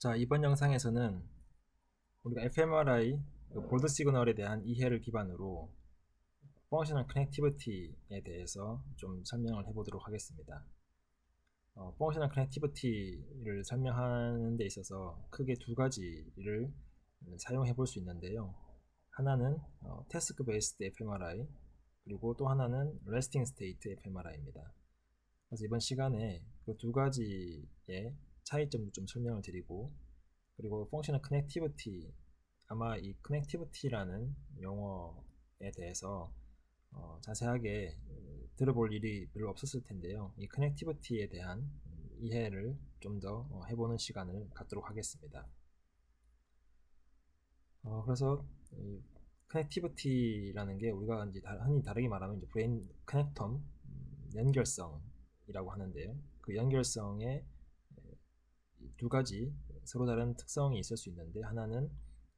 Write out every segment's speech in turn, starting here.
자, 이번 영상에서는 우리가 fMRI, 볼드 시그널에 대한 이해를 기반으로 펑셔널 커넥티비티에 대해서 좀 설명을 해보도록 하겠습니다. 펑셔널 커넥티비티를 설명하는 데 있어서 크게 두 가지를 사용해 볼 수 있는데요. 하나는 태스크 베이스드 fMRI, 그리고 또 하나는 레스팅 스테이트 fMRI입니다. 그래서 이번 시간에 그 두 가지의 차이점도 좀 설명을 드리고, 그리고 펑셔널 커넥티비티, 아마 이 커넥티비티라는 용어에 대해서 자세하게 들어볼 일이 별로 없었을 텐데요. 이 커넥티비티에 대한 이해를 좀 더 해보는 시간을 갖도록 하겠습니다. 그래서 이 커넥티비티라는 게 우리가 이제 흔히 다르게 말하면 이제 브레인 커넥텀, 연결성이라고 하는데요. 그 연결성에 두 가지 서로 다른 특성이 있을 수 있는데, 하나는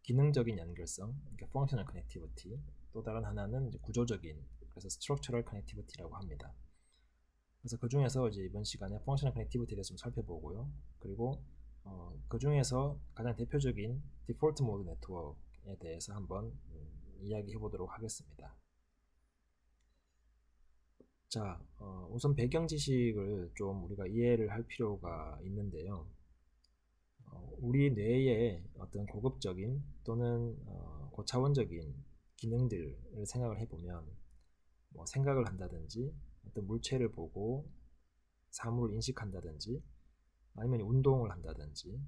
기능적인 연결성, 그러니까 functional connectivity, 또 다른 하나는 이제 구조적인, 그래서 structural connectivity라고 합니다. 그래서 그 중에서 이제 이번 시간에 functional connectivity에 대해서 좀 살펴보고요. 그리고 그 중에서 가장 대표적인 default mode network에 대해서 한번 이야기해 보도록 하겠습니다. 자, 우선 배경 지식을 좀 우리가 이해를 할 필요가 있는데요. 우리 뇌의 어떤 고급적인 또는 고차원적인 기능들을 생각을 해보면, 뭐 생각을 한다든지 어떤 물체를 보고 사물을 인식한다든지, 아니면 운동을 한다든지,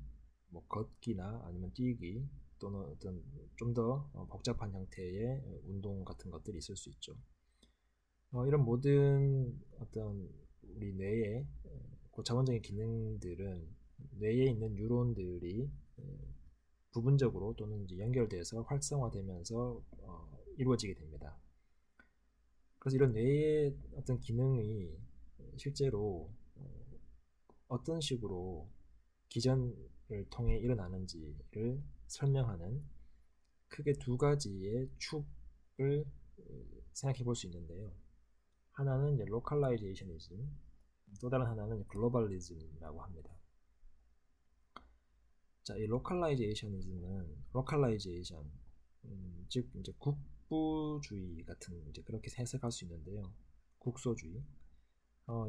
뭐 걷기나 아니면 뛰기, 또는 어떤 좀 더 복잡한 형태의 운동 같은 것들이 있을 수 있죠. 이런 모든 어떤 우리 뇌의 고차원적인 기능들은 뇌에 있는 뉴런들이 부분적으로 또는 이제 연결돼서 활성화되면서 이루어지게 됩니다. 그래서 이런 뇌의 어떤 기능이 실제로 어떤 식으로 기전을 통해 일어나는지를 설명하는 크게 두 가지의 축을 생각해 볼 수 있는데요. 하나는 이제 로컬라이제이션이즘, 또 다른 하나는 글로벌리즘이라고 합니다. 자, 이 로컬라이제이션이즘은 로컬라이제이션, 즉 이제 국부주의 같은 이제 그렇게 해석할 수 있는데요. 국소주의.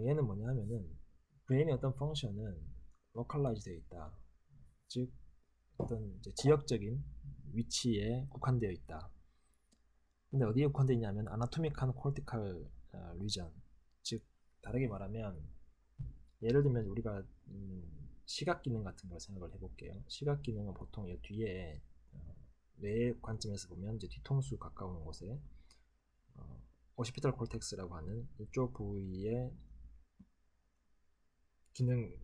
얘는 뭐냐면은 브레인의 어떤 펑션은 로컬라이즈 되어 있다. 즉 어떤 이제 지역적인 위치에 국한되어 있다. 근데 어디에 국한되어 있냐면 아나토미칸 콜티칼 리전. 즉 다르게 말하면, 예를 들면 우리가 시각 기능 같은 걸 생각을 해볼게요. 시각 기능은 보통 이 뒤에 뇌 관점에서 보면 이제 뒤통수 가까운 곳에 오시피탈 콜텍스라고 하는 이쪽 부위의 기능이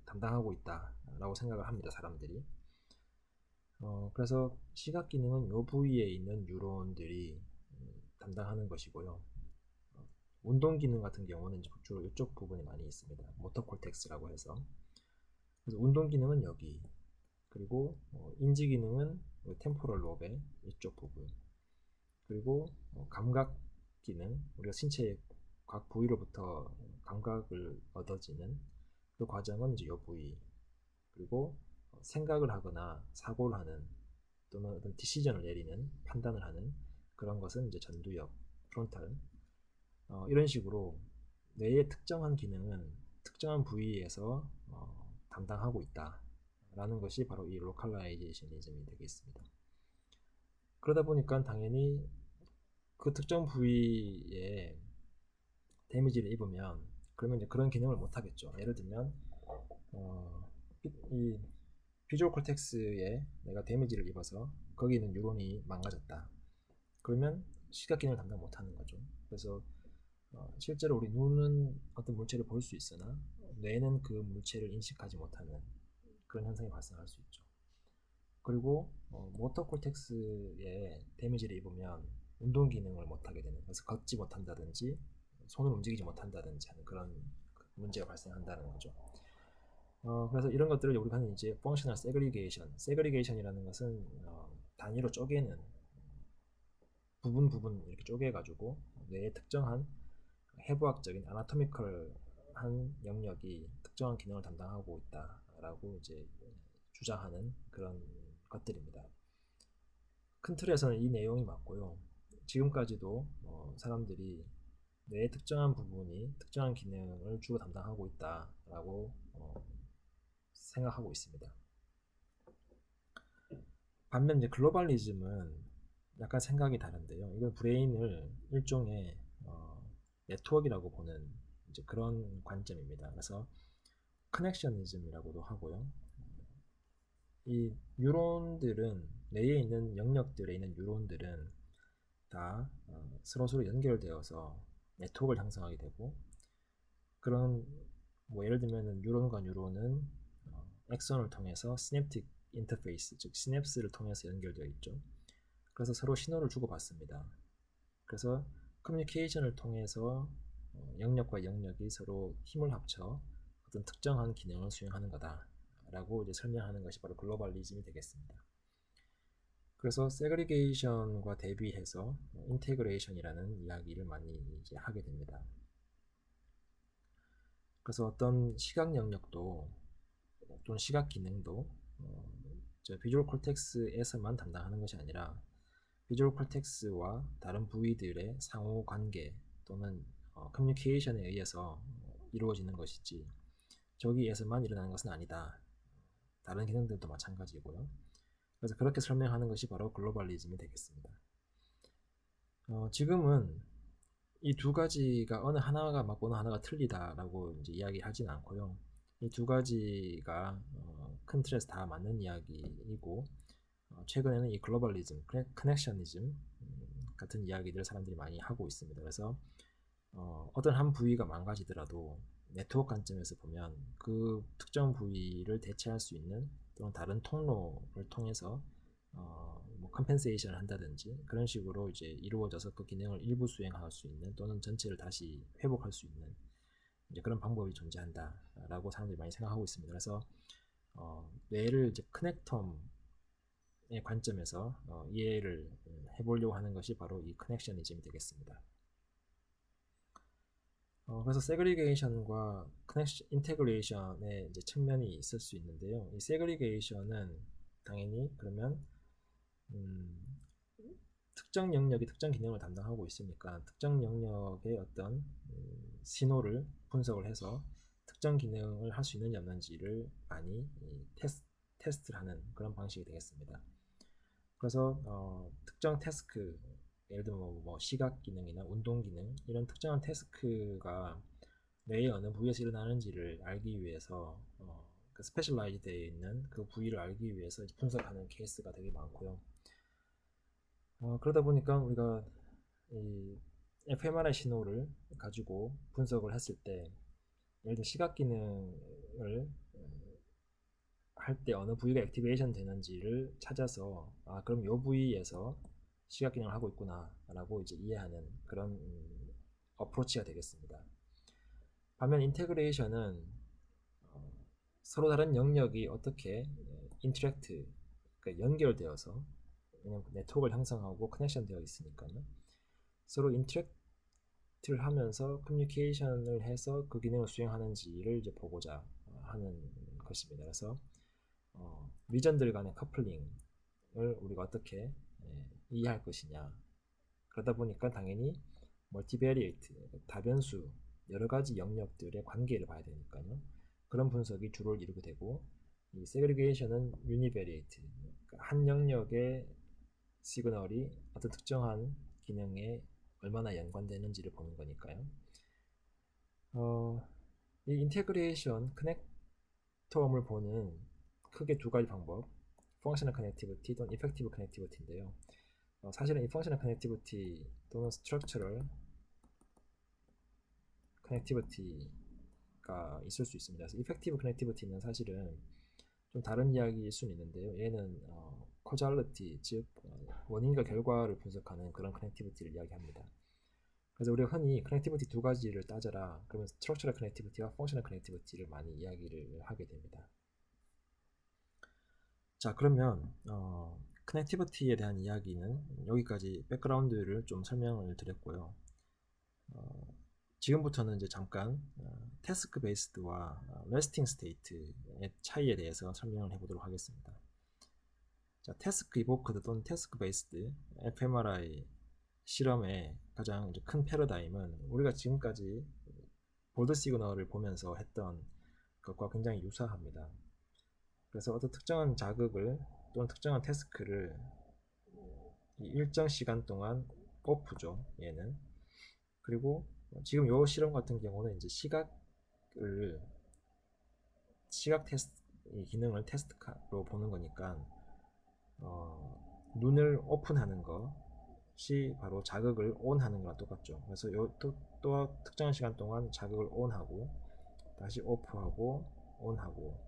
담당하고 있다라고 생각을 합니다, 사람들이. 그래서 시각 기능은 이 부위에 있는 뉴런들이 담당하는 것이고요. 운동 기능 같은 경우는 주로 이쪽 부분이 많이 있습니다. 모터 콜텍스라고 해서. 그래서 운동 기능은 여기, 그리고 인지 기능은 템포럴 로베 이쪽 부분, 그리고 감각 기능, 우리가 신체의 각 부위로부터 감각을 얻어지는 그 과정은 이제 이 부위, 그리고 생각을 하거나 사고를 하는 또는 어떤 디시전을 내리는, 판단을 하는 그런 것은 이제 전두엽, 프론탈. 이런 식으로 뇌의 특정한 기능은 특정한 부위에서 담당하고 있다라는 것이 바로 이 로컬라이제이션이즘이 되겠습니다. 그러다 보니까 당연히 그 특정 부위에 데미지를 입으면, 그러면 이제 그런 기능을 못 하겠죠. 예를 들면 이 비주얼 콜텍스에 내가 데미지를 입어서 거기 있는 뉴런이 망가졌다. 그러면 시각 기능을 담당 못 하는 거죠. 그래서 실제로 우리 눈은 어떤 물체를 볼 수 있으나 뇌는 그 물체를 인식하지 못하는 그런 현상이 발생할 수 있죠. 그리고 모터 콜텍스에 데미지를 입으면 운동 기능을 못하게 되는, 그래서 걷지 못한다든지 손을 움직이지 못한다든지 하는 그런 문제가 발생한다는 거죠. 그래서 이런 것들을 우리가 하는 이제 펑셔널 세그리게이션이라는 것은 단위로 쪼개는, 부분 이렇게 쪼개가지고 뇌의 특정한 해부학적인 아나토미컬한 영역이 특정한 기능을 담당하고 있다, 라고 이제 주장하는 그런 것들입니다. 큰 틀에서는 이 내용이 맞고요. 지금까지도 사람들이 뇌의 특정한 부분이 특정한 기능을 주로 담당하고 있다라고 생각하고 있습니다. 반면 이제 글로벌리즘은 약간 생각이 다른데요. 이건 브레인을 일종의 네트워크라고 보는 이제 그런 관점입니다. 그래서 커넥셔니즘이라고도 하고요. 이 뉴런들은 뇌에 있는 영역들에 있는 뉴런들은 다 서로 연결되어서 네트워크를 형성하게 되고, 그런 뭐 예를 들면 뉴런과 뉴런은 엑선을 통해서 시냅틱 인터페이스, 즉 시냅스를 통해서 연결되어 있죠. 그래서 서로 신호를 주고받습니다. 그래서 커뮤니케이션을 통해서 영역과 영역이 서로 힘을 합쳐 어떤 특정한 기능을 수행하는 거다 라고 이제 설명하는 것이 바로 글로벌리즘이 되겠습니다. 그래서 세그리게이션과 대비해서 인테그레이션이라는 이야기를 많이 이제 하게 됩니다. 그래서 어떤 시각 영역도 또는 시각 기능도 비주얼 콜텍스에서만 담당하는 것이 아니라 비주얼 콜텍스와 다른 부위들의 상호 관계 또는 커뮤니케이션에 의해서 이루어지는 것이지 저기에서만 일어나는 것은 아니다. 다른 기능들도 마찬가지고요. 그래서 그렇게 설명하는 것이 바로 글로벌리즘이 되겠습니다. 지금은 이 두 가지가 어느 하나가 맞고 어느 하나가 틀리다라고 이제 이야기하진 않고요. 이 두 가지가 큰 틀에서 다 맞는 이야기이고, 최근에는 이 글로벌리즘, 커넥셔니즘 같은 이야기들을 사람들이 많이 하고 있습니다. 그래서 어떤 한 부위가 망가지더라도 네트워크 관점에서 보면 그 특정 부위를 대체할 수 있는 또는 다른 통로를 통해서 뭐 컴펜세이션을 한다든지 그런 식으로 이제 이루어져서 그 기능을 일부 수행할 수 있는 또는 전체를 다시 회복할 수 있는 이제 그런 방법이 존재한다라고 사람들이 많이 생각하고 있습니다. 그래서 뇌를 이제 커넥텀의 관점에서 이해를 해보려고 하는 것이 바로 이 커넥셔니즘이 되겠습니다. 그래서 세그리게이션과 인테그레이션의 이제 측면이 있을 수 있는데요. 이 세그리게이션은 당연히 그러면 특정 영역이 특정 기능을 담당하고 있으니까 특정 영역의 어떤 신호를 분석을 해서 특정 기능을 할 수 있는지 없는지를 많이 테스트를 하는 그런 방식이 되겠습니다. 그래서 특정 태스크, 예를 들면 뭐 시각 기능이나 운동 기능 이런 특정한 태스크가 뇌의 어느 부위에서 일어나는지를 알기 위해서 그 스페셜라이즈 되어 있는 그 부위를 알기 위해서 분석하는 케이스가 되게 많고요. 그러다 보니까 우리가 이 fMRI 신호를 가지고 분석을 했을 때 예를 들어 시각 기능을 할 때 어느 부위가 액티베이션 되는지를 찾아서 그럼 이 부위에서 시각 기능을 하고 있구나 라고 이제 이해하는 그런 어프로치가 되겠습니다. 반면 인테그레이션은 서로 다른 영역이 어떻게 인터랙트, 그러니까 연결되어서, 왜냐면 네트워크를 형성하고 커넥션 되어 있으니까요. 서로 인터랙트를 하면서 커뮤니케이션을 해서 그 기능을 수행하는지를 이제 보고자 하는 것입니다. 그래서 리전들 간의 커플링을 우리가 어떻게 이해할 것이냐. 그러다 보니까 당연히 멀티베리에이트, 다변수, 여러 가지 영역들의 관계를 봐야 되니까요. 그런 분석이 주를 이루게 되고, 이 세그리게이션은 유니베리에이트, 그러니까 한 영역의 시그널이 어떤 특정한 기능에 얼마나 연관되는지를 보는 거니까요. 이 인테그레이션 커넥텀을 보는 크게 두 가지 방법, 펑셔널 커넥티비티 또는 이펙티브 커넥티비티인데요. 사실은 이 펑셔널 커넥티비티 또는 스트럭처럴 커넥티비티가 있을 수 있습니다. 그래서 이펙티브 커넥티비티는 사실은 좀 다른 이야기일 수는 있는데요. 얘는 코잘리티, 즉 원인과 결과를 분석하는 그런 커넥티비티를 이야기합니다. 그래서 우리가 흔히 커넥티비티 두 가지를 따져라 그러면 스트럭처럴 커넥티비티와 펑셔널 커넥티비티를 많이 이야기를 하게 됩니다. 자, 그러면 커넥티비티에 대한 이야기는 여기까지 백그라운드를 좀 설명을 드렸고요. 지금부터는 이제 잠깐 태스크 베이스드와 레스팅 스테이트의 차이에 대해서 설명을 해보도록 하겠습니다. 자, 태스크 이보크드 또는 태스크 베이스드 fMRI 실험의 가장 이제 큰 패러다임은 우리가 지금까지 볼드 시그널을 보면서 했던 것과 굉장히 유사합니다. 그래서 어떤 특정한 자극을 또는 특정한 태스크를 일정 시간 동안 오프죠, 얘는. 그리고 지금 이 실험 같은 경우는 이제 시각 테스트 이 기능을 테스트로 보는 거니까 눈을 오픈하는 것이 바로 자극을 온하는 거랑 똑같죠. 그래서 또 특정한 시간 동안 자극을 온하고 다시 오프하고 온하고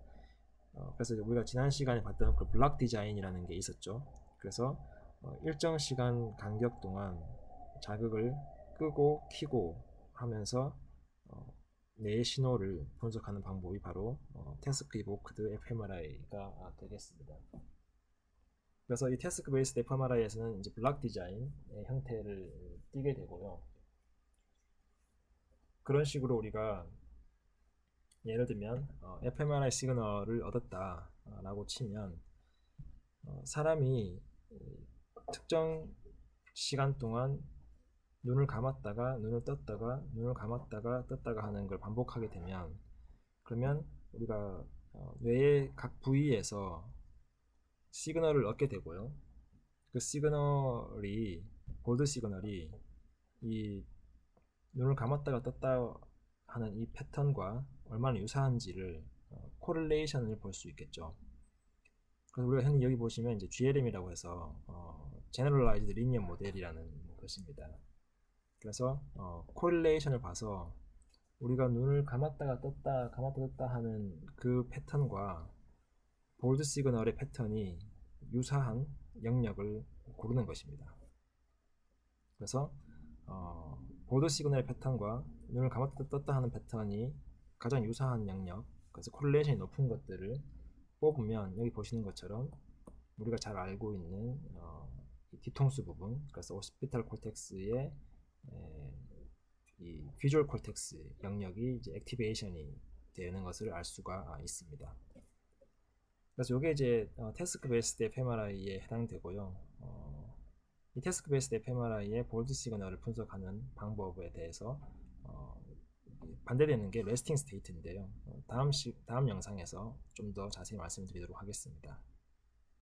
그래서 우리가 지난 시간에 봤던 그 블락 디자인이라는 게 있었죠. 그래서 일정 시간 간격 동안 자극을 끄고 켜고 하면서 뇌의 신호를 분석하는 방법이 바로 태스크 이보크드 fMRI가 되겠습니다. 그래서 이 태스크 베이스드 fMRI에서는 이제 블락 디자인의 형태를 띠게 되고요. 그런 식으로 우리가 예를 들면 fMRI 시그널을 얻었다라고 치면 사람이 특정 시간 동안 눈을 감았다가 눈을 떴다가 눈을 감았다가 떴다가 하는 걸 반복하게 되면 그러면 우리가 뇌의 각 부위에서 시그널을 얻게 되고요. 그 시그널이 볼드 시그널이 이 눈을 감았다가 떴다 하는 이 패턴과 얼마나 유사한지를 코릴레이션을 볼 수 있겠죠. 그래서 우리가 흔히 여기 보시면 이제 GLM이라고 해서 Generalized Linear Model이라는 것입니다. 그래서 코릴레이션을 봐서 우리가 눈을 감았다가 떴다 감았다 떴다 하는 그 패턴과 볼드 시그널의 패턴이 유사한 영역을 고르는 것입니다. 그래서 볼드 시그널의 패턴과 눈을 감았다 떴다 하는 패턴이 가장 유사한 영역, 그래서 코릴레이션이 높은 것들을 뽑으면 여기 보시는 것처럼 우리가 잘 알고 있는 뒤통수 부분, 그래서 오시피탈 콜텍스의 이 비주얼 콜텍스 영역이 이제 액티베이션이 되는 것을 알 수가 있습니다. 그래서 이게 이제 태스크 베이스드 fMRI에 해당되고요. 이 태스크 베이스드 fMRI의 볼드 시그널을 분석하는 방법에 대해서 반대되는 게 레스팅 스테이트인데요. 다음 영상에서 좀 더 자세히 말씀드리도록 하겠습니다.